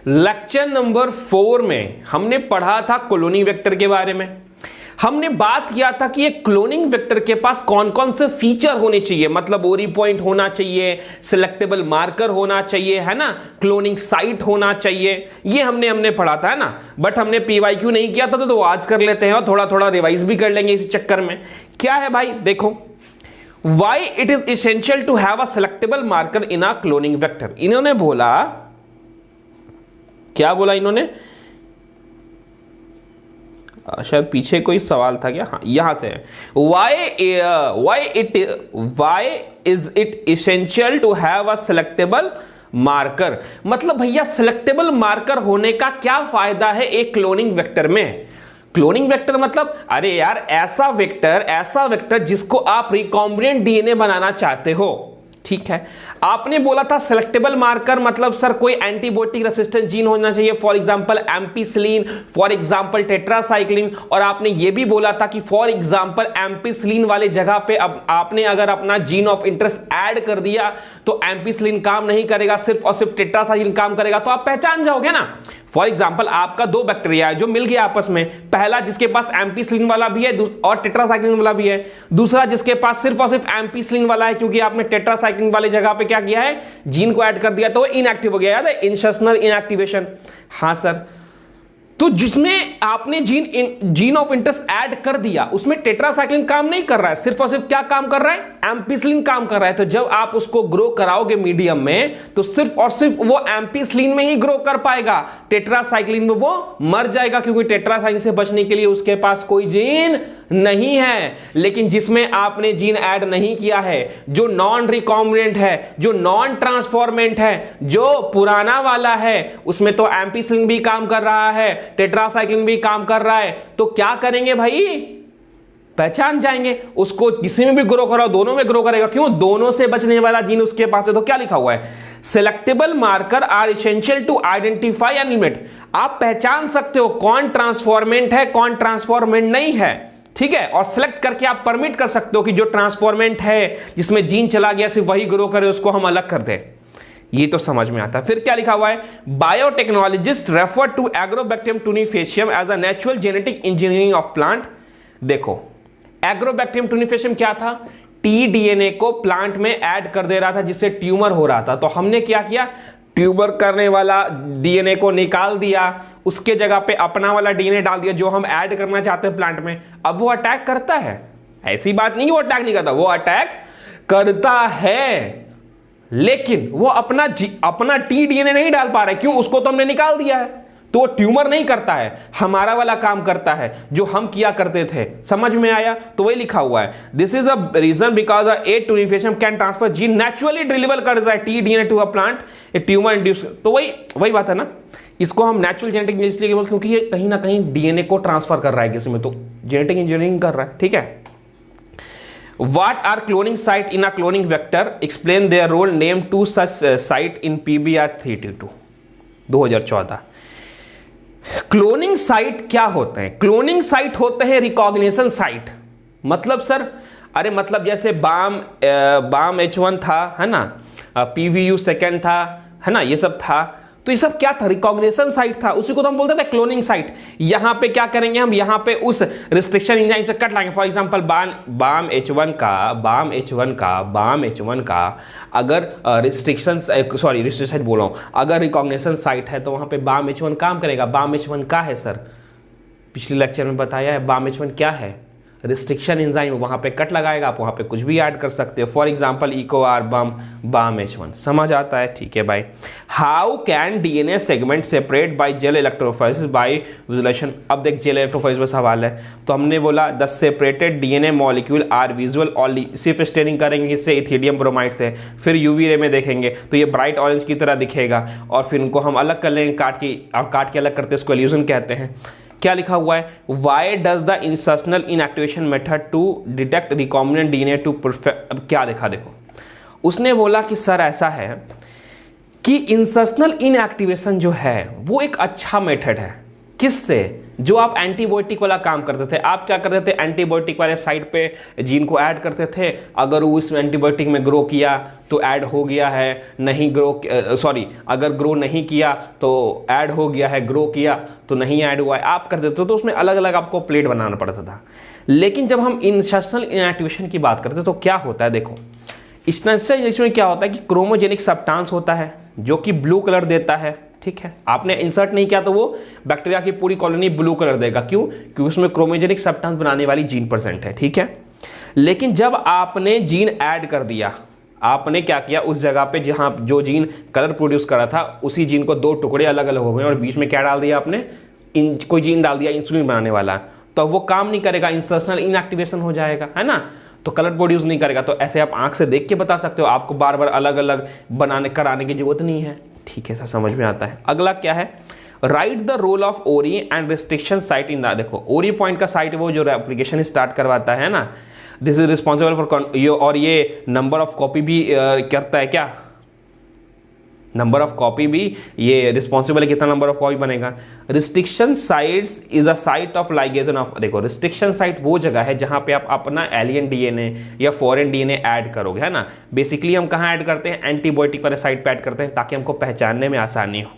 Lecture number 4 में हमने पढ़ा था क्लोनिंग वेक्टर के बारे में। हमने बात किया था कि एक क्लोनिंग वेक्टर के पास कौन कौन से फीचर होने चाहिए, मतलब ओरी पॉइंट होना चाहिए, सिलेक्टेबल मार्कर होना चाहिए, है ना, क्लोनिंग साइट होना चाहिए, ये हमने पढ़ा था, है ना। बट हमने पीवाईक्यू नहीं किया था, तो आज कर लेते हैं और थोड़ा थोड़ा रिवाइज भी कर लेंगे इस चक्कर में। क्या है भाई, देखो, why it is essential to have a selectable marker in a cloning vector. इन्होंने बोला, क्या बोला इन्होंने, शायद पीछे कोई सवाल था क्या, हाँ यहां से है। Why is it essential to have a selectable marker, मतलब भैया सिलेक्टेबल मार्कर होने का क्या फायदा है एक क्लोनिंग वेक्टर में। क्लोनिंग वेक्टर मतलब, अरे यार ऐसा वेक्टर जिसको आप रिकॉम्बिनेंट डीएनए बनाना चाहते हो, ठीक है। आपने बोला था सिलेक्टेबल मार्कर मतलब सर कोई एंटीबायोटिक रेसिस्टेंट जीन होना चाहिए, for example ampicillin, for example tetracycline, और आपने ये भी बोला था कि फॉर एग्जांपल एम्पिसिलिन वाले जगह पे अब आपने अगर अपना जीन ऑफ इंटरेस्ट ऐड कर दिया तो एम्पिसिलिन काम नहीं करेगा, सिर्फ और सिर्फ टेट्रासाइक्लिन काम करेगा, तो आप पहचान जाओगे ना। फॉर एग्जांपल आपका दो बैक्टीरिया है जो मिल गया आपस में, पहला जिसके पास एम्पिसिलिन वाला भी है और टेट्रासाइक्लिन वाला भी है, दूसरा जिसके पास सिर्फ और सिर्फ एम्पिसिलिन वाला है क्योंकि आपने टेट्रासाइक्लिन वाले जगह पे क्या किया है, जीन को ऐड कर दिया, तो इनएक्टिव हो गया। याद है, इंसर्शनल इनएक्टिवेशन। हाँ सर, तो जिसमें आपने जीन ऑफ इंटरेस्ट ऐड कर दिया उसमें टेट्रासाइक्लिन काम नहीं कर रहा है, सिर्फ और सिर्फ क्या काम कर रहा है, एम्पिसिलिन काम कर रहा है। तो जब आप उसको ग्रो कराओगे मीडियम में तो सिर्फ और सिर्फ वो एम्पिसिलिन में ही ग्रो कर पाएगा, टेट्रासाइक्लिन में वो मर जाएगा क्योंकि टेट्रासाइक्लिन से बचने के लिए उसके पास कोई जीन नहीं है। लेकिन जिसमें आपने जीन ऐड नहीं किया है, जो नॉन रिकॉम्बिनेंट है, जो नॉन ट्रांसफॉर्मेंट है, जो पुराना वाला है, उसमें तो एम्पिसिलिन भी काम कर रहा है, टेट्रासाइक्लिन भी काम कर रहा है, तो क्या करेंगे भाई, पहचान जाएंगे उसको। किसी में भी ग्रो कराओ दोनों में ग्रो करेगा, क्यों, दोनों से बचने वाला जीन उसके पास है। तो क्या लिखा हुआ है, selectable marker are essential to identify an limit. आप पहचान सकते हो कौन ट्रांसफॉर्मेंट है कौन ट्रांसफॉर्मेंट नहीं है, ठीक है, और सिलेक्ट करके आप परमिट कर सकते हो कि जो ट्रांसफॉर्मेंट है जिसमें जीन चला गया सिर्फ वही ग्रो करे, उसको हम अलग कर दें। ये तो समझ में आता है। फिर क्या लिखा हुआ है, biotechnologist refer to agrobacterium tumefaciens as a natural genetic engineering of plant. देखो, एग्रोबैक्टीरियम टूनिफेशियम क्या था, टीडीएनए को प्लांट में ऐड कर दे रहा था जिससे ट्यूमर हो रहा था। तो हमने क्या किया, ट्यूमर करने वाला डीएनए को निकाल दिया, उसके जगह पे अपना वाला डीएनए डाल दिया जो हम ऐड करना चाहते हैं प्लांट में। अब वो अटैक करता है, ऐसी बात नहीं वो अटैक नहीं करता, वो अटैक करता है, लेकिन वो अपना टीडीएनए नहीं डाल पा रहा है। क्यों, उसको तो हमने निकाल दिया है, तो वो ट्यूमर नहीं करता है, हमारा वाला काम करता है जो हम किया करते थे। समझ में आया, तो वही लिखा हुआ है, this is a reason because A tumefaciens can transfer gene naturally deliver कर देता है TDNA to a plant, A tumour induce. तो वही बात है ना, इसको हम नेचुरल जेनेटिक इसलिए क्योंकि ये कहीं ना कहीं डीएनए को ट्रांसफर कर रहा है किसी में, तो जेनेटिक इंजीनियरिंग कर रहा है, ठीक है। What are cloning site in a cloning vector? Explain their role. Name two such site in PBR 322 2014। Cloning site क्या होते हैं, क्लोनिंग साइट होते हैं रिकॉग्निशन साइट। मतलब सर, अरे मतलब जैसे बाम H1 था, है ना, PVU सेकेंड था, है ना, ये सब था, तो ये सब क्या था, रिकॉग्निशन साइट था, उसी को तो हम बोलते थे क्लोनिंग साइट। यहां पे क्या करेंगे हम, यहां पे उस रिस्ट्रिक्शन एंजाइम से कट लाएंगे। फॉर एग्जांपल बाम H1 का अगर रिस्ट्रिक्शन बोल रहा हूं, अगर रिकॉग्निशन साइट है तो वहां पे बाम H1 काम करेगा। बाम H1 क्या है सर, पिछले लेक्चर में बताया है, बाम H1 क्या है, रिस्ट्रिक्शन एंजाइम, वहां पे कट लगाएगा, आप वहां पे कुछ भी ऐड कर सकते हो। फॉर एग्जांपल इकोआर बाम H1, समझ आता है, ठीक है भाई। How can DNA segment separate by gel electrophoresis by visualization. अब देख, जेल इलेक्ट्रोफोरेसिस में सवाल है, तो हमने बोला the separated DNA molecule are visual only, सिर्फ स्टेनिंग करेंगे इससे इथिडियम ब्रोमाइड से, फिर यूवी रे में देखेंगे तो ये ब्राइट ऑरेंज की तरह दिखेगा, और फिर उनको हम अलग कर लेंगे काट के अलग करते हैं, इसको इल्यूजन कहते हैं। क्या लिखा हुआ है, why does the insertional inactivation method to detect recombinant DNA to perfect. अब क्या देखा, देखो उसने बोला कि सर ऐसा है कि इंसर्शनल इनएक्टिवेशन जो है वो एक अच्छा मेथड है, किससे, जो आप एंटीबायोटिक वाला काम करते थे, आप क्या करते थे, एंटीबायोटिक वाले साइड पे जीन को ऐड करते थे, अगर वो उस एंटीबायोटिक में ग्रो किया तो ऐड हो गया है, नहीं ग्रो अगर ग्रो नहीं किया तो ऐड हो गया है, ग्रो किया तो नहीं ऐड हुआ है, आप करते थे। तो उसमें अलग अलग आपको प्लेट बनाना पड़ता था। लेकिन जब हम इंसर्शनल इनएक्टिवेशन की बात करते हैं तो क्या होता है, देखो इसमें क्या होता है कि क्रोमोजेनिक सब्सटेंस होता है जो कि ब्लू कलर देता है, ठीक है। आपने इंसर्ट नहीं किया तो वो बैक्टीरिया की पूरी कॉलोनी ब्लू कलर देगा, क्यों? क्योंकि उसमें क्रोमोजेनिक सब्सटेंस बनाने वाली जीन प्रेजेंट है, ठीक है। लेकिन जब आपने जीन ऐड कर दिया, आपने क्या किया, उस जगह पे जहां जो जीन कलर प्रोड्यूस कर रहा था उसी जीन को दो टुकड़े अलग अलग हो गए और बीच में क्या डाल दिया आपने, कोई जीन डाल दिया इंसुलिन बनाने वाला, तो वो काम नहीं करेगा, इंसर्शनल इनएक्टिवेशन हो जाएगा, है ना, तो कलर प्रोड्यूस नहीं करेगा। तो ऐसे आप आंख से देख के बता सकते हो, आपको बार बार अलग अलग कराने की जरूरत नहीं है, ठीक है, ऐसा समझ में आता है। अगला क्या है, राइट द रोल ऑफ ओरी and restriction site in the, देखो ओरी पॉइंट का साइट वो जो एप्लीकेशन स्टार्ट करवाता है ना, दिस इज रिस्पॉन्सिबल फॉर और ये नंबर ऑफ कॉपी भी करता है, क्या नंबर ऑफ कॉपी भी ये रिस्पॉन्सिबल है, कितना नंबर ऑफ कॉपी बनेगा। Restriction sites is a site of ligation of, देखो रिस्ट्रिक्शन साइट वो जगह है जहां पे आप अपना एलियन डीएनए या फॉरेन डीएनए ऐड करोगे, है ना। बेसिकली हम कहां ऐड करते हैं, एंटीबायोटिक वाले साइट पे ऐड करते हैं ताकि हमको पहचानने में आसानी हो।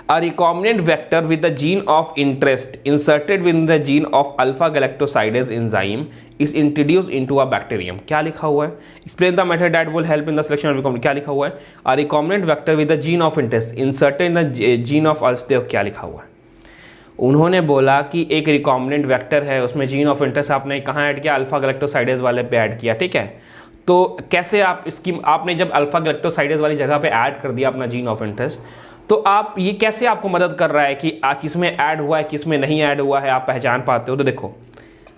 A recombinant vector with the gene of interest inserted within the gene of alpha galactosidase enzyme is introduced into a bacterium. क्या लिखा हुआ है, explain the method that will help in the selection of recombinant, क्या लिखा हुआ है, a recombinant vector with the gene of interest inserted in the gene of देखो क्या लिखा हुआ है, उन्होंने बोला कि एक रिकॉम्बिनेंट वेक्टर है, उसमें जीन ऑफ इंटरेस्ट आपने कहाँ ऐड किया, अल्फा गैलेक्टोसाइडेज वाले पे ऐड किया, ठीक है। तो कैसे आप इसकी, आपने जब अल्फा गैलेक्टोसाइडेज वाली जगह पे ऐड कर दिया अपना जीन ऑफ इंटरेस्ट, तो आप ये कैसे आपको मदद कर रहा है कि किस में ऐड हुआ है किस में नहीं ऐड हुआ है, आप पहचान पाते हो। तो देखो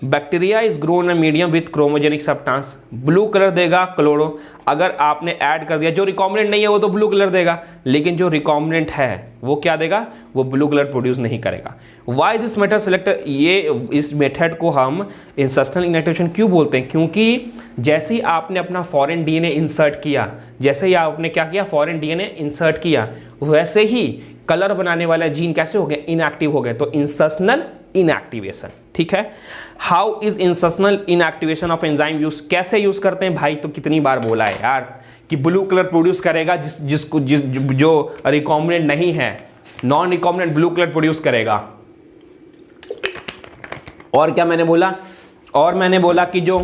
bacteria is grown in medium with chromogenic substance, blue colour देगा क्लोरो, अगर आपने ऐड कर दिया, जो रिकॉम्बिनेंट नहीं है वो तो ब्लू कलर देगा, लेकिन जो रिकॉम्बिनेंट है वो क्या देगा, वो ब्लू कलर प्रोड्यूस नहीं करेगा। वाई दिस मेथड सेलेक्ट, ये इस मेथड को हम इंसर्शनल इनएक्टिवेशन क्यों बोलते हैं, क्योंकि जैसे ही आपने अपना फॉरेन डीएनए इंसर्ट किया, जैसे ही आपने क्या किया, फॉरेन डीएनए इंसर्ट किया, वैसे ही कलर बनाने वाला जीन कैसे हो गए, इनएक्टिव हो गए, तो इंसर्शनल इनएक्टिवेशन, ठीक है। How is insertional inactivation of enzyme use, कैसे यूज करते हैं भाई, तो कितनी बार बोला है यार कि ब्लू कलर प्रोड्यूस करेगा जो रिकॉम्बिनेंट नहीं है, non recombinant blue colour produce करेगा। और क्या मैंने बोला, और मैंने बोला कि जो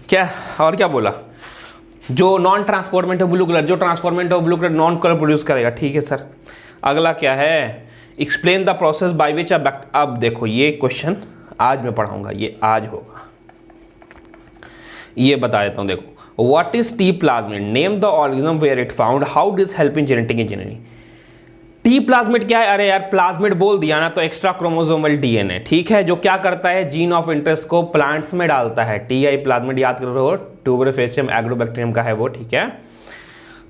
क्या, और क्या बोला, जो नॉन ट्रांसफॉर्मेंट हो ब्लू कलर, जो ट्रांसफॉर्मेंट हो blue colour non colour produce करेगा, ठीक है सर। अगला क्या है, explain the process by which अब देखो ये क्वेश्चन आज मैं पढ़ाऊंगा, ये आज होगा, ये बता देता हूं। देखो what is T plasmid, name the organism where it found, how does help in genetic engineering. T plasmid क्या है, अरे यार प्लाज्मिड बोल दिया ना, तो एक्स्ट्रा क्रोमोसोमल डीएनए, ठीक है, जो क्या करता है, जीन ऑफ इंटरेस्ट को प्लांट्स में डालता है। टीआई प्लाज्मिड याद करो, ट्यूबरफेसियम एग्रोबैक्टीरियम का है वो, ठीक है,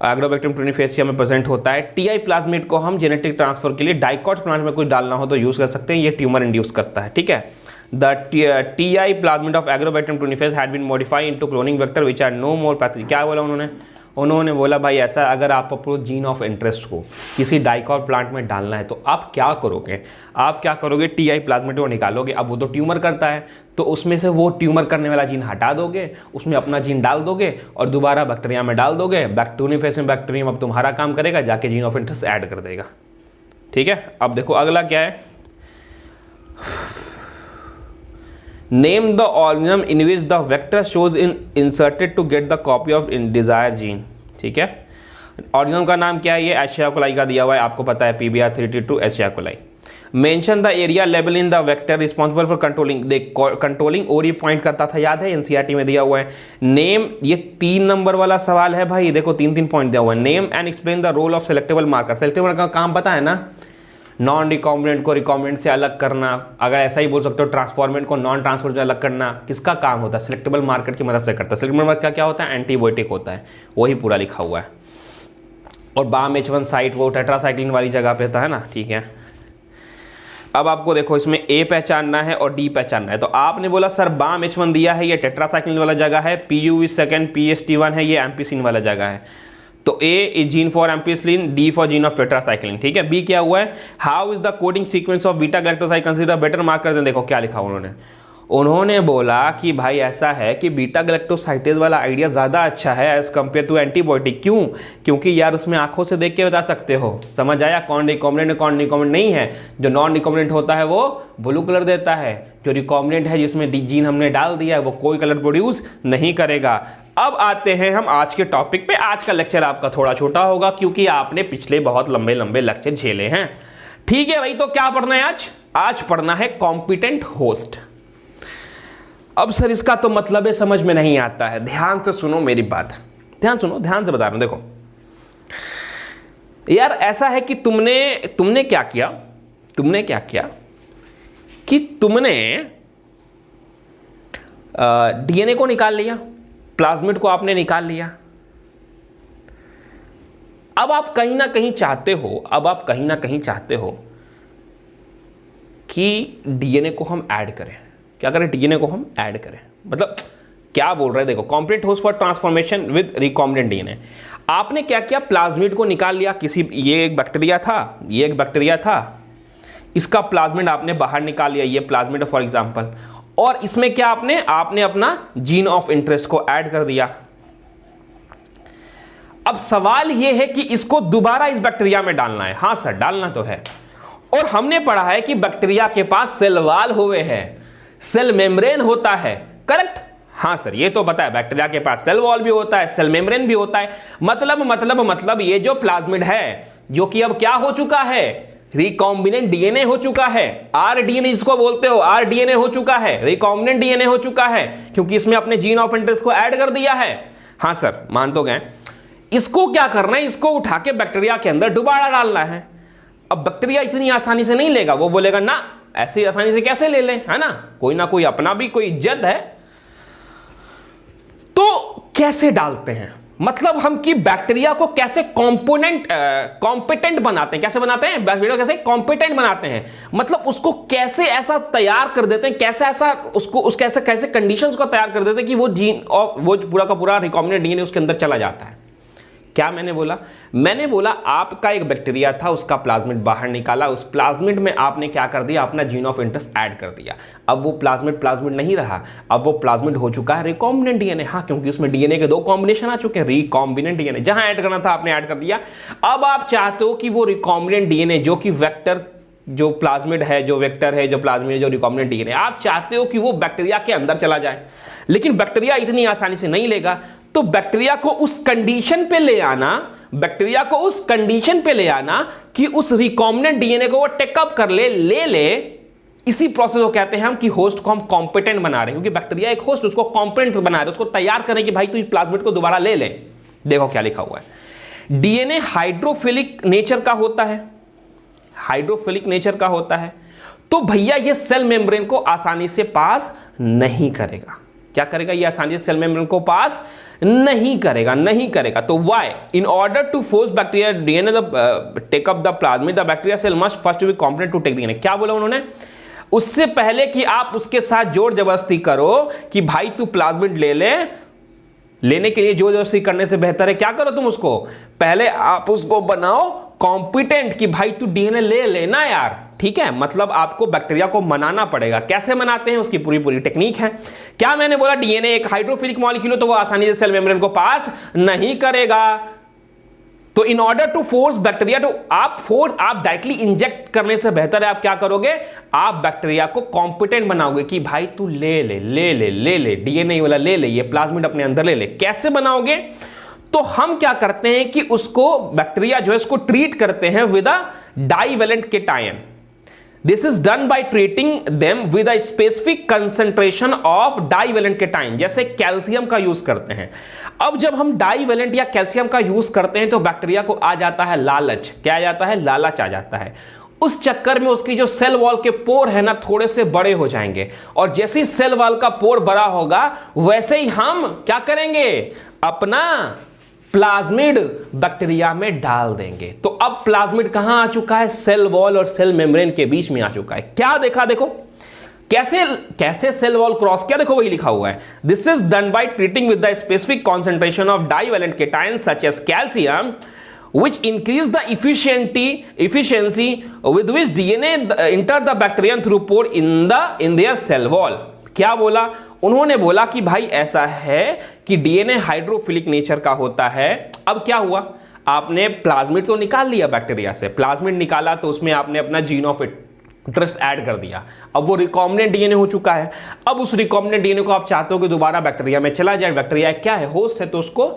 एग्रोबैक्टीरियम ट्यूनिफेसिया में प्रेजेंट होता है। टीआई प्लाज्मिड को हम जेनेटिक ट्रांसफर के लिए डाइकॉट प्लांट में कुछ डालना हो तो यूज कर सकते हैं, ये ट्यूमर इंड्यूस करता है, ठीक है। The Ti plasmid of agrobacterium tumefaciens had been modified into cloning vector which are no more pathogenic. क्या बोला उन्होंने बोला भाई ऐसा, अगर आप अपने जीन ऑफ इंटरेस्ट को किसी डाइकॉट प्लांट में डालना है तो आप क्या करोगे, टीआई प्लाज्मिड को निकालोगे, अब वो तो ट्यूमर करता है, तो उसमें से वो ट्यूमर करने वाला जीन हटा दोगे, उसमें अपना जीन डाल दोगे और दोबारा बैक्टीरिया में डाल दोगे, बैक्टीरियम बैक्टीरियम अब तुम्हारा काम करेगा, जाके जीन ऑफ इंटरेस्ट ऐड कर देगा, ठीक है। अब देखो अगला क्या है, name the organism in which the vector shows in inserted to get the copy of in desire gene, ठीक है। ऑर्गेनिज्म का नाम क्या है, ये एशिया कोलाई का दिया हुआ है, आपको पता है PBR322 Asia coli. Mention the area level in the vector responsible for controlling, देख कंट्रोलिंग ओरी पॉइंट करता था, याद है, एनसीईआरटी में दिया हुआ है। नेम, ये 3 नंबर वाला सवाल है भाई, देखो 3 पॉइंट दिया हुआ है। Name and explain the role of selectable marker, selectable का काम पता है ना, नॉन रिकॉम्बिनेंट को रिकॉम्बिनेंट से अलग करना, अगर ऐसा ही बोल सकते हो ट्रांसफॉर्मेंट को नॉन ट्रांसफॉर्मेंट से अलग करना, किसका काम होता है, सिलेक्टेबल मार्कर की मदद से करता है। सिलेक्टेबल मार्कर क्या होता है, एंटीबायोटिक होता है, वही पूरा लिखा हुआ है। और बाम H1 साइट वो टेट्रासाइक्लिन वाली जगह पे था, है ना, ठीक है। अब आपको देखो इसमें A पहचानना है और D पहचानना है, तो आपने बोला सर बाम H1 दिया है, ये टेट्रासाइक्लिन वाला जगह है, PU सेकंड, PST1 है, ये एम्पिसिन वाला जगह है, तो A gene for ampicillin, D for gene of tetracycline, ठीक है। बी क्या हुआ है, how is the coding sequence of beta galactoside consider better marker than, देखो क्या लिखा उन्होंने बोला कि भाई ऐसा है कि बीटा गैलेक्टोसाइटेज वाला आइडिया ज़्यादा अच्छा है एज कंपेयर टू एंटीबायोटिक। क्यों? क्योंकि यार उसमें आंखों से देख के बता सकते हो, समझ आया, कौन रिकॉम्बिनेंट कौन रिकॉम्बिनेंट नहीं है। जो नॉन रिकॉम्बिनेंट होता है वो ब्लू कलर देता है, जो रिकॉम्बिनेंट है जिसमें जीन हमने डाल दिया है वो कोई कलर प्रोड्यूस नहीं करेगा। अब आते हैं हम आज के टॉपिक पे। आज का लेक्चर आपका थोड़ा छोटा होगा क्योंकि आपने पिछले बहुत लंबे लंबे लेक्चर झेले हैं, ठीक है भाई। तो क्या पढ़ना है आज पढ़ना है कॉम्पिटेंट होस्ट। अब सर इसका तो मतलब है समझ में नहीं आता है, ध्यान से सुनो मेरी बात, ध्यान सुनो, ध्यान से बता रहा हूं। देखो यार ऐसा है कि तुमने क्या किया कि तुमने डीएनए को निकाल लिया, प्लाज्मिड को आपने निकाल लिया। अब आप कहीं ना कहीं चाहते हो कि डीएनए को हम ऐड करें। क्या करें? डीएनए को हम ऐड करें, मतलब क्या बोल रहे हैं, देखो complete host for transformation with recombinant DNA. आपने क्या किया, प्लाज्मिड को निकाल लिया, ये एक बैक्टीरिया था, इसका प्लाज्मिड आपने बाहर निकाल लिया, ये प्लाज्मिड फॉर एग्जांपल, और इसमें क्या आपने अपना जीन ऑफ इंटरेस्ट को ऐड कर दिया। अब सवाल यह है कि इसको दोबारा इस बैक्टीरिया में डालना है। हाँ सर डालना तो है, और हमने पढ़ा है कि बैक्टीरिया के पास सेल वॉल हुए हैं, सेल मेम्ब्रेन होता है, करेक्ट? हाँ सर ये तो पता है, बैक्टीरिया के पास सेल वॉल भी होता है, सेल मेम्ब्रेन भी होता है। मतलब ये जो प्लाज्मिड है जो कि अब क्या हो चुका है, रिकॉम्बिनेंट डीएनए हो चुका है, आरडीएनए जिसको बोलते हो, आरडीएनए हो चुका है, रिकॉम्बिनेंट डीएनए हो चुका है, क्योंकि इसमें अपने जीन ऑफ इंटरेस्ट को ऐड कर दिया है। हाँ सर मान तो गए। इसको क्या करना है, इसको उठा के बैक्टीरिया के अंदर दोबारा डालना है। अब बैक्टीरिया इतनी आसानी से नहीं लेगा, वो बोलेगा ना ऐसे आसानी से कैसे ले ले, है ना कोई अपना भी कोई इज्जत है। तो कैसे डालते हैं, मतलब हम कि बैक्टीरिया को कैसे कॉम्पिटेंट बनाते हैं, कैसे बनाते हैं बैक्टीरिया को, कैसे कॉम्पिटेंट बनाते हैं, मतलब उसको कैसे ऐसा तैयार कर देते हैं, कैसे ऐसा उसको कैसे कंडीशंस को तैयार कर देते हैं कि वो जीन और वो पूरा का पूरा रिकॉम्बिनेंट डीएनए उसके अंदर चला जाता है। क्या मैंने बोला आपका एक बैक्टीरिया था, उसका प्लाज्मिड बाहर निकाला, उस प्लाज्मिड में आपने क्या कर दिया, अपना जीन ऑफ इंटरेस्ट ऐड कर दिया। अब वो प्लाज्मिड नहीं रहा, अब वो प्लाज्मिड हो चुका है रिकॉम्बिनेंट डीएनए। हाँ क्योंकि उसमें डीएनए के 2 कॉम्बिनेशन आ चुके हैं, रिकॉम्बिनेंट डीएनए, जहां ऐड करना था आपने ऐड कर दिया। अब आप चाहते हो कि वो रिकॉम्बिनेंट डीएनए जो कि वेक्टर, जो प्लाज्मिड है, जो वेक्टर है, जो प्लाज्मिड है, जो रिकॉम्बिनेंट डीएनए, आप चाहते हो कि वो बैक्टीरिया के अंदर चला जाए, लेकिन बैक्टीरिया इतनी आसानी से नहीं लेगा। तो बैक्टीरिया को उस कंडीशन पे ले आना कि उस रिकॉम्बिनेंट डीएनए को वो टेकअप कर ले। इसी प्रोसेस को कहते हैं हम कि होस्ट को हम कॉम्पिटेंट बना रहे हैं, क्योंकि बैक्टीरिया एक होस्ट, उसको कॉम्पिटेंट बना रहे हैं, उसको तैयार करें कि भाई तू इस प्लाज्मिड को दोबारा ले ले। देखो क्या लिखा हुआ है, डीएनए हाइड्रोफिलिक नेचर का होता है, तो भैया ये सेल मेम्ब्रेन को आसानी से पास नहीं करेगा। क्या करेगा, ये आसानी से सेल मेम्ब्रेन को पास नहीं करेगा। तो why, in order to force bacteria DNA take up the plasmid, the bacteria cell must first be competent to take DNA. क्या बोला उन्होंने, उससे पहले कि आप उसके साथ जोर जबरदस्ती करो कि भाई तू प्लाज्मिड लेने के लिए जोर जबरदस्ती करने से बेहतर है क्या करो, तुम उसको पहले आप उसको बनाओ कॉम्पिटेंट कि भाई तू डीएनए ले लेना यार, ठीक है। मतलब आपको बैक्टीरिया को मनाना पड़ेगा। कैसे मनाते हैं उसकी पूरी टेक्निक है। क्या मैंने बोला, डीएनए एक हाइड्रोफिलिक मॉलिक्यूल, तो वो आसानी से सेल मेम्ब्रेन को पास नहीं करेगा। तो in order to force bacteria to, आप डायरेक्टली इंजेक्ट करने से बेहतर है आप क्या करोगे, आप बैक्टीरिया को कॉम्पिटेंट बनाओगे कि भाई तू ले डीएनए वाला ले ले, ये प्लाज्मिड अपने अंदर ले ले। कैसे बनाओगे, तो हम क्या करते हैं कि उसको बैक्टीरिया जो है उसको ट्रीट करते हैं with a divalent cation. This is done by treating them with a specific concentration of divalent cation, जैसे कैल्शियम का यूज करते हैं। अब जब हम डाइवेलेंट या कैल्शियम का यूज करते हैं तो बैक्टीरिया को आ जाता है लालच। क्या आ जाता है, लालच आ जाता है। उस चक्कर में उसकी जो सेल वॉल के पोर है ना थोड़े से बड़े हो जाएंगे, और जैसे ही सेल वॉल का पोर बड़ा होगा वैसे ही हम क्या करेंगे, अपना प्लाज्मिड बैक्टीरिया में डाल देंगे। तो अब प्लाज्मिड कहां आ चुका है, सेल वॉल और सेल मेम्ब्रेन के बीच में आ चुका है। क्या देखा, देखो कैसे सेल वॉल क्रॉस किया, देखो वही लिखा हुआ है, this is done by treating with the specific concentration of divalent cation such as calcium which increase the efficiency with which DNA enter the bacterium through pore in their cell wall। क्या बोला उन्होंने, बोला कि भाई ऐसा है कि DNA hydrophilic nature का होता है। अब क्या हुआ, आपने प्लाज्मिड तो निकाल लिया बैक्टीरिया से, प्लाज्मिड निकाला तो उसमें आपने अपना जीन ऑफ इंटरेस्ट ऐड कर दिया, अब वो रिकॉम्बिनेंट डीएनए हो चुका है। अब उस रिकॉम्बिनेंट डीएनए को आप चाहते हो कि दोबारा बैक्टीरिया में चला जाए, बैक्टीरिया क्या है, होस्ट है, तो उसको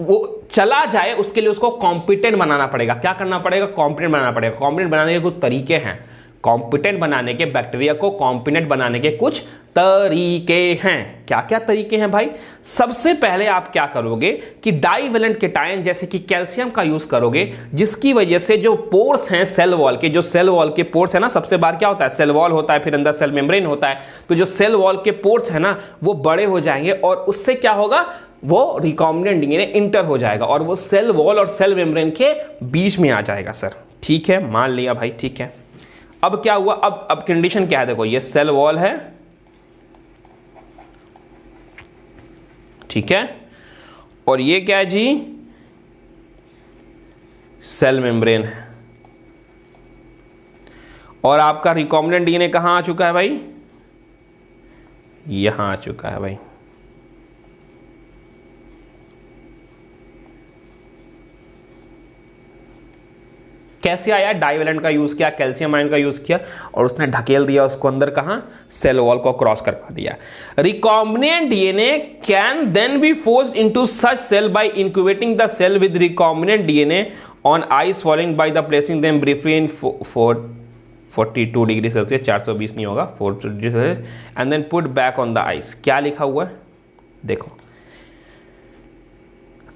वो चला जाए उसके लिए उसको कॉम्पिटेंट बनाना पड़ेगा। क्या करना पड़ेगा, कॉम्पिटेंट बनाना पड़ेगा। कॉम्पिटेंट बनाने के कुछ तरीके हैं, कॉम्पिटेंट बनाने के, बैक्टीरिया को कॉम्पिटेंट बनाने के कुछ तरीके हैं। क्या क्या तरीके हैं भाई, सबसे पहले आप क्या करोगे कि डाइवैलेंट केटायन जैसे कि कैल्शियम का यूज करोगे, जिसकी वजह से जो पोर्स हैं सेल वॉल के, जो सेल वॉल के पोर्स है ना, सबसे बार क्या होता है, सेल वॉल होता है, फिर अंदर सेल मेम्ब्रेन होता है, तो जो सेल वॉल के पोर्स है ना वो बड़े हो जाएंगे और उससे क्या होगा, वो रिकॉम्बिनेंट डीएनए इंटर हो जाएगा और वो सेल वॉल और सेल मेम्ब्रेन के बीच में आ जाएगा। सर ठीक है, मान लिया भाई, ठीक है। अब क्या हुआ, अब कंडीशन क्या है, देखो ये सेल वॉल है, ठीक है, और ये क्या है जी, सेल मेम्ब्रेन है, और आपका रिकॉम्बिनेंट डीएनए कहां आ चुका है भाई, यहां आ चुका है भाई। कैसे आया, डाइवैलेंट का यूज किया, कैल्शियम आयन का यूज किया और उसने ढकेल दिया उसको अंदर, कहां, सेल वॉल को क्रॉस करवा दिया। Recombinant DNA can then be forced into such cell by incubating the cell with recombinant DNA on ice following by the placing them briefly in 42 degree Celsius, 420 नहीं होगा, 4 degree Celsius, and then put back on the ice. क्या लिखा हुआ है देखो,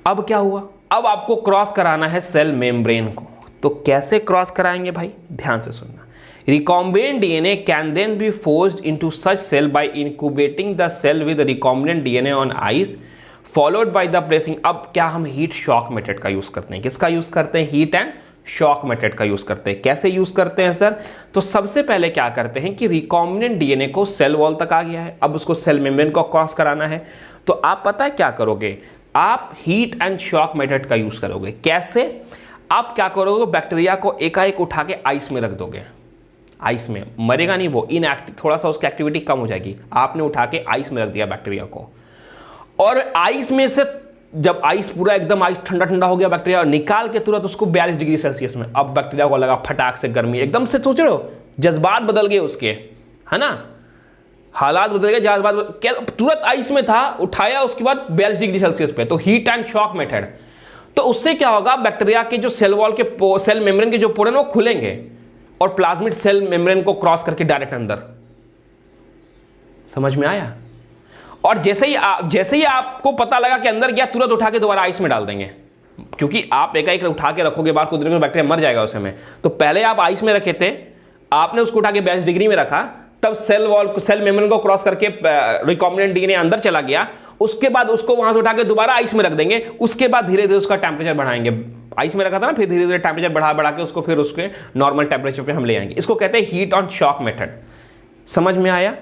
अब क्या हुआ, अब आपको क्रॉस कराना है सेल मेम्ब्रेन को, तो कैसे क्रॉस कराएंगे भाई, ध्यान से सुनना। Recombinant DNA can then be forced into such cell by incubating the cell with recombinant DNA on ice followed by the placing. अब क्या हम हीट शॉक मेथड का यूज करते हैं, किसका यूज करते हैं, हीट एंड शॉक मेथड का यूज करते हैं। कैसे यूज करते हैं सर, तो सबसे पहले क्या करते हैं कि रिकॉम्बिनेंट डीएनए को सेल वॉल तक आ गया है, अब उसको सेल मेम्ब्रेन को क्रॉस कराना है, तो आप पता है क्या करोगे, आप हीट एंड शॉक मेथड का यूज करोगे। कैसे, आप क्या करोगे, बैक्टीरिया को एकाएक उठा के आइस में रख दोगे, आइस में मरेगा नहीं वो, इनएक्टिव, थोड़ा सा उसकी एक्टिविटी कम हो जाएगी, आपने उठा के आइस में रख दिया बैक्टीरिया को, और आइस में से जब आइस पूरा एकदम आइस ठंडा ठंडा हो गया, बैक्टीरिया निकाल के तुरंत उसको 42 डिग्री सेल्सियस में, अब बैक्टीरिया को लगा फटाक से गर्मी, एकदम से सोच रहे हो जज्बात बदल गए उसके, है ना, हालात बदल गए, जज्बात क्या, तुरंत आइस में था, उठाया उसके बाद 42 डिग्री सेल्सियस पे, तो हीट एंड शॉक मेथड। तो उससे क्या होगा, बैक्टीरिया के जो सेल वॉल के सेल मेम्ब्रेन के जो पोर हैं वो खुलेंगे और प्लाज्मिड सेल मेम्ब्रेन को क्रॉस करके डायरेक्ट अंदर, समझ में आया। और जैसे ही आपको पता लगा कि अंदर गया, तुरंत उठा के दोबारा आइस में डाल देंगे, क्योंकि आप एक उठा के रखोगे बाहर, कुछ देर में बैक्टीरिया मर जाएगा उसमें। तो पहले आप आइस में रखे थे, आपने उसको उठा के 42 डिग्री में रखा, तब सेल मेम्ब्रेन को क्रॉस करके रिकॉम्बिनेंट डीएनए अंदर चला गया, उसके बाद उसको वहां से उठा के दोबारा आइस में रख देंगे, उसके बाद धीरे धीरे उसका टेम्परेचर बढ़ाएंगे, आइस में रखा था ना, फिर धीरे धीरे टेम्परेचर बढ़ा के उसको फिर उसके नॉर्मल टेम्परेचर पे हम ले आएंगे। इसको कहते हैं हीट ऑन शॉक मेथड। समझ में आया,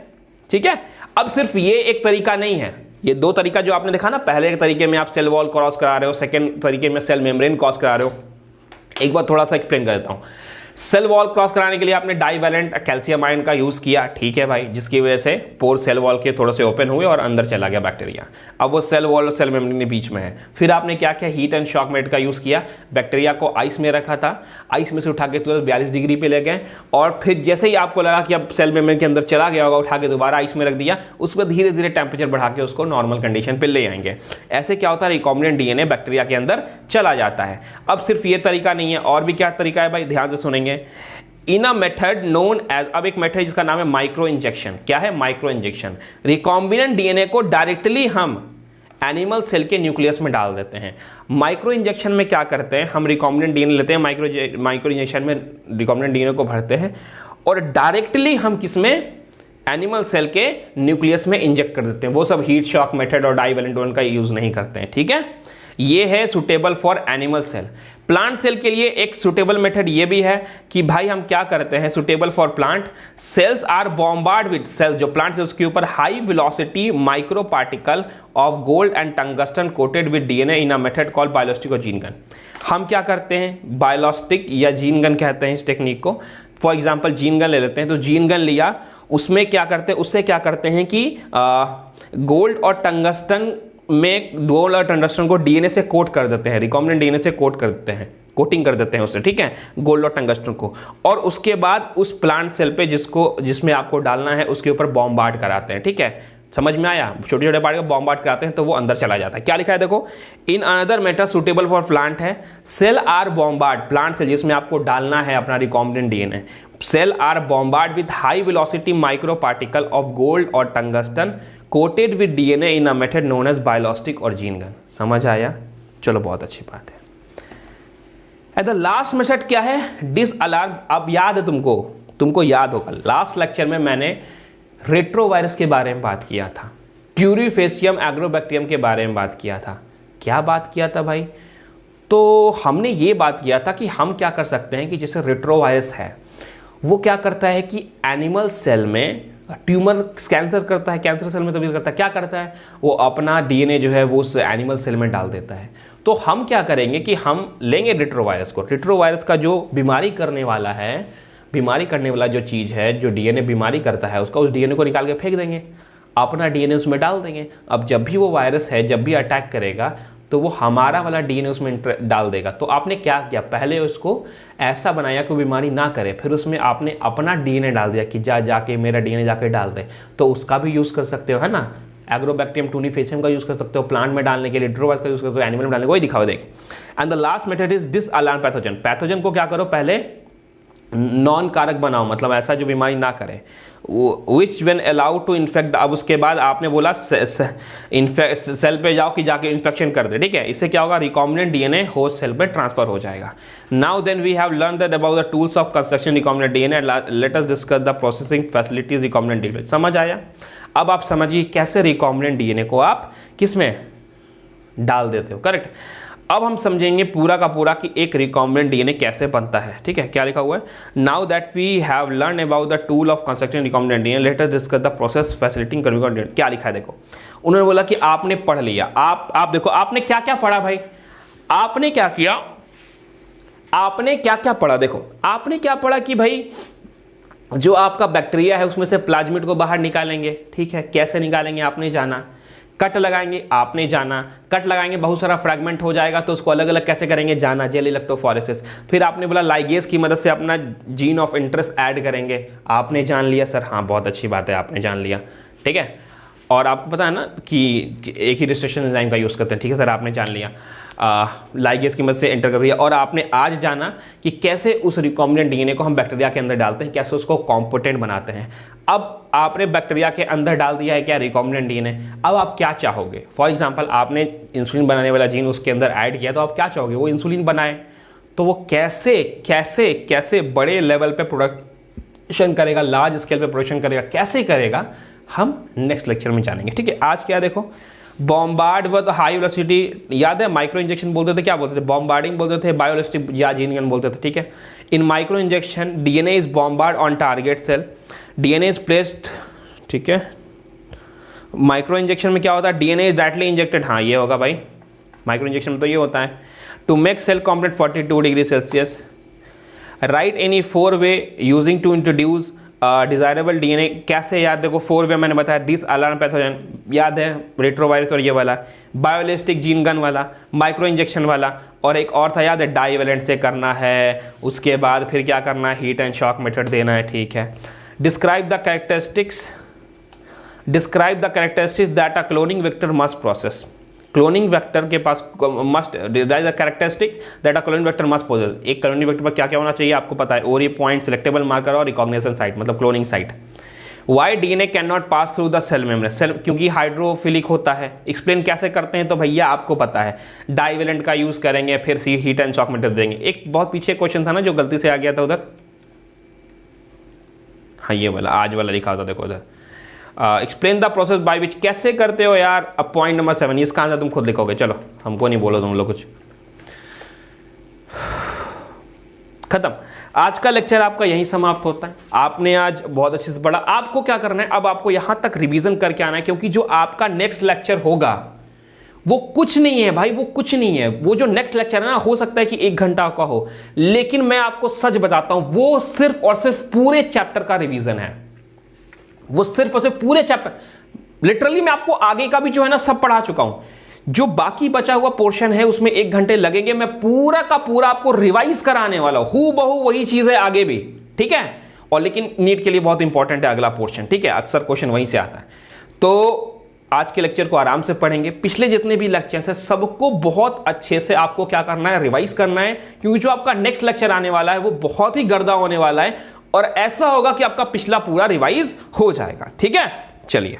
ठीक है। अब सिर्फ ये एक तरीका नहीं है, ये दो तरीका जो आपने देखा ना, पहले के तरीके में आप सेल वॉल क्रॉस करा रहे हो, सेकेंड तरीके में सेल मेम्ब्रेन क्रॉस करा रहे हो। एक बार थोड़ा सा एक्सप्लेन कर देता हूं। सेल वॉल क्रॉस कराने के लिए आपने डाइवैलेंट कैल्शियम आयन का यूज किया, ठीक है भाई, जिसकी वजह से पोर सेल वॉल के थोड़े से ओपन हुए और अंदर चला गया बैक्टीरिया। अब वो सेल वॉल और सेल मेम्ब्रेन के बीच में है। फिर आपने क्या किया, हीट एंड शॉक मेथड का यूज किया, बैक्टीरिया को आइस में रखा था, आइस में से उठा के तुरंत 42 डिग्री पे ले गए, और फिर जैसे ही आपको लगा कि अब सेल मेम्ब्रेन के अंदर चला गया होगा, उठा के दोबारा आइस में रख दिया, उस पर धीरे धीरे टेम्परेचर बढ़ा के उसको नॉर्मल कंडीशन पे ले आएंगे। ऐसे क्या होता है, रिकॉम्बिनेंट डीएनए बैक्टीरिया के अंदर चला जाता है। अब सिर्फ ये तरीका नहीं है, और भी क्या तरीका है भाई, ध्यान से सुनेंगे। इन अ मेथड नोन एज, अब एक मेथड जिसका नाम है माइक्रो इंजेक्शन। क्या है, माइक्रो इंजेक्शन। रिकॉम्बिनेंट डीएनए को डायरेक्टली हम एनिमल सेल के न्यूक्लियस में डाल देते हैं। माइक्रो इंजेक्शन में क्या करते हैं, हम रिकॉम्बिनेंट डीएनए लेते हैं, माइक्रो इंजेक्शन में रिकॉम्बिनेंट डीएनए को भरते हैं और डायरेक्टली हम किसमें, एनिमल सेल के न्यूक्लियस में इंजेक्ट कर देते हैं। वो सब हीट शॉक मेथड और डाइवैलेंट का यूज नहीं करते हैं, ठीक है। ये है suitable for animal cell. Plant cell के लिए एक सुटेबल मेथड ये भी है कि भाई हम क्या करते हैं, suitable for plant cells are bombard with cells, जो प्लांट है उसके ऊपर high velocity micro particle of gold and tungsten coated with DNA in a method called biologistic और जीन गन। हम क्या करते हैं, बायोलॉजिस्टिक या जीन गन कहते हैं इस टेक्निक को। फॉर एग्जाम्पल जीन गन ले लेते हैं, तो जीन गन लिया, उसमें क्या करते हैं, उससे क्या करते हैं कि गोल्ड और टंगस्टन में, गोल्ड और टंगस्टन को डीएनए से कोट कर देते हैं, रिकॉम्बिनेंट डीएनए से कोट कर देते हैं, कोटिंग कर देते हैं उससे, ठीक है, गोल्ड और टंगस्टन को। और उसके बाद उस प्लांट सेल पे जिसमें आपको डालना है उसके ऊपर बॉम्बार्ड कराते हैं, ठीक है, समझ में आया, छोटे छोटे पार्ट को बॉम्बार्ड कराते हैं तो वो अंदर चला जाता है। क्या लिखा है देखो, in another method suitable for plant है, cell are bombard, plant cell जिसमें आपको डालना है अपना recombinant DNA, cell are bombard with high velocity micro particle of gold और tungsten coated with DNA in a method known as biologistic और gene gun. समझ आया, चलो बहुत अच्छी बात है। एट द लास्ट मेथड क्या है, डिस अलार्म। अब याद है तुमको याद होगा लास्ट लेक्चर में मैंने रेट्रोवायरस के बारे में बात किया था, प्यूरिफेसियम एग्रोबैक्टीरियम के बारे में बात किया था। क्या बात किया था भाई, तो हमने ये बात किया था कि हम क्या कर सकते हैं कि जैसे रेट्रोवायरस है वो क्या करता है कि एनिमल सेल में ट्यूमर कैंसर करता है, कैंसर सेल में तब्दील करता है, क्या करता है वो अपना डीएनए जो है वो उस एनिमल सेल में डाल देता है। तो हम क्या करेंगे कि हम लेंगे रेट्रोवायरस को, रेट्रोवायरस का जो बीमारी करने वाला है, बीमारी करने वाला जो चीज़ है, जो डीएनए बीमारी करता है उसका, उस डीएनए को निकाल के फेंक देंगे, अपना डीएनए उसमें डाल देंगे। अब जब भी वो वायरस है जब भी अटैक करेगा तो वो हमारा वाला डीएनए उसमें डाल देगा। तो आपने क्या किया, पहले उसको ऐसा बनाया कि बीमारी ना करे, फिर उसमें आपने अपना डीएनए डाल दिया कि जाके मेरा डीएनए जाके डाल दे। तो उसका भी यूज़ कर सकते हो, है ना, एग्रोबैक्टीरियम टूनिफेसियम का यूज़ कर सकते हो प्लांट में डालने के लिए, रेट्रोवायरस का यूज़ कर सकते हो एनिमल में डालने को, वही दिखाओ देख। And the last method is disarm pathogen. Pathogen को क्या करो, पहले नॉन कारक बनाओ, मतलब ऐसा जो बीमारी ना करे, which when allowed to infect. अब उसके बाद आपने बोला सेल पे जाओ कि जाके इन्फेक्शन कर दे, ठीक है, इससे क्या होगा, रिकॉम्बिनेंट डीएनए होस्ट सेल पे ट्रांसफर हो जाएगा। Now then we have learn that about the tools of construction recombinant DNA, let us discuss the processing facilities recombinant DNA. समझ आया, अब आप समझिए कैसे रिकॉम्बिनेंट डीएनए को आप किस में डाल देते हो, करेक्ट। अब हम समझेंगे पूरा का पूरा कि एक रिकॉम्बिनेंट डीएनए कैसे बनता है, ठीक है। क्या लिखा हुआ है, now that we have learn about the tool of constructing recombinant DNA, let us discuss the process facilitating recombinant DNA. क्या लिखा है देखो, उन्होंने बोला कि आपने पढ़ लिया, आप देखो आपने क्या क्या पढ़ा भाई, आपने क्या किया, आपने क्या क्या पढ़ा, देखो आपने क्या पढ़ा कि भाई जो आपका बैक्टीरिया है उसमें से प्लाज्मिड को बाहर निकालेंगे, ठीक है, कैसे निकालेंगे आपने जाना, कट लगाएंगे आपने जाना, कट लगाएंगे बहुत सारा फ्रैगमेंट हो जाएगा तो उसको अलग अलग कैसे करेंगे जाना, जेल इलेक्ट्रोफोरेसिस। फिर आपने बोला लाइगेज की मदद से अपना जीन ऑफ इंटरेस्ट ऐड करेंगे, आपने जान लिया सर, हाँ बहुत अच्छी बात है आपने जान लिया, ठीक है। और आपको पता है ना कि एक ही रजिस्ट्रेशन एंजाइम का यूज़ करते हैं, ठीक है सर आपने जान लिया, लाइगेज की मदद से एंटर कर दिया। और आपने आज जाना कि कैसे उस रिकॉम्बिनेंट डीएनए को हम बैक्टीरिया के अंदर डालते हैं, कैसे उसको कॉम्पोटेंट बनाते हैं। अब आपने बैक्टीरिया के अंदर डाल दिया है क्या रिकॉम्बिनेंट डीएनए, अब आप क्या चाहोगे, फॉर एग्जांपल आपने इंसुलिन बनाने वाला जीन उसके अंदर ऐड किया तो आप क्या चाहोगे, वो इंसुलिन बनाए, तो वो कैसे कैसे कैसे बड़े लेवल पे प्रोडक्शन करेगा, लार्ज स्केल पे प्रोडक्शन करेगा, कैसे करेगा, हम नेक्स्ट लेक्चर में जानेंगे, ठीक है। आज क्या देखो, बॉम्बार्ड विद हाई वेलोसिटी, याद है माइक्रो इंजेक्शन बोलते थे, क्या बोलते थे, बॉम्बार्डिंग बोलते थे, बायोलॉजिस्टिक या जीन गन बोलते थे, ठीक है। In micro injection DNA is bombard on target cell, DNA is placed, ठीक है। माइक्रो इंजेक्शन में क्या होता है, डीएनए इज डायरेक्टली इंजेक्टेड, हाँ ये होगा भाई, माइक्रो इंजेक्शन में तो ये होता है, to make cell complete 42 degree Celsius, right any 4 way using to introduce desirable DNA, कैसे याद देखो 4 वे मैंने बताया, डिस अलार्म पैथोजन याद है, रेट्रोवायरस और ये वाला, बायोलिस्टिक जीन गन वाला, माइक्रो इंजेक्शन वाला, और एक और था याद है डाईवेलेंट से करना है, उसके बाद फिर क्या करना है, हीट एंड शॉक मेथड देना है, ठीक है। Describe the characteristics that a cloning vector must process, cloning vector के पास must the characteristics that a cloning vector must possess, एक क्लोनिंग वेक्टर पर क्या क्या होना चाहिए आपको पता है, ओरी पॉइंट, सिलेक्टेबल मार्कर और रिकॉग्निशन साइट, मतलब cloning site. Why DNA can not pass through the cell membrane, cell क्योंकि हाइड्रोफिलिक होता है, एक्सप्लेन कैसे करते हैं तो भैया आपको पता है, डाईवेलेंट का यूज करेंगे, फिर हीट एंड शॉक मेथड देंगे। एक बहुत पीछे क्वेश्चन था ना जो गलती से आ गया था उधर, हाँ ये वाला आज वाला लिखा था देखो उधर, explain the process by which, कैसे करते हो यार, अब पॉइंट नंबर 7, इसका आंसर तुम खुद लिखोगे, चलो हमको नहीं बोलो तुम लोग कुछ। खत्म। आज का लेक्चर आपका यहीं समाप्त होता है। आपने आज बहुत अच्छे से पढ़ा। आपको क्या करना है, अब आपको यहां तक रिवीजन करके आना है, क्योंकि जो आपका नेक्स्ट लेक्चर होगा वो कुछ नहीं है भाई, वो कुछ नहीं है। वो जो नेक्स्ट लेक्चर है ना, हो सकता है कि 1 घंटा का हो, लेकिन मैं आपको सच बताता हूं, वो सिर्फ और सिर्फ पूरे चैप्टर का रिवीजन है। वो सिर्फ और सिर्फ पूरे चैप्टर, लिटरली मैं आपको आगे का भी जो है ना सब पढ़ा चुका हूं। जो बाकी बचा हुआ पोर्शन है उसमें 1 घंटे लगेंगे, मैं पूरा का पूरा आपको रिवाइज कराने वाला हूं। हूबहू वही चीज है आगे भी, ठीक है। और लेकिन नीट के लिए बहुत इंपॉर्टेंट है अगला पोर्शन, ठीक है, अक्सर क्वेश्चन वहीं से आता है। तो आज के लेक्चर को आराम से पढ़ेंगे। पिछले जितने भी लेक्चर्स हैं सबको बहुत अच्छे से आपको क्या करना है, रिवाइज करना है, क्योंकि जो आपका नेक्स्ट लेक्चर आने वाला है वो बहुत ही गर्दा होने वाला है, और ऐसा होगा कि आपका पिछला पूरा रिवाइज हो जाएगा, ठीक है। चलिए।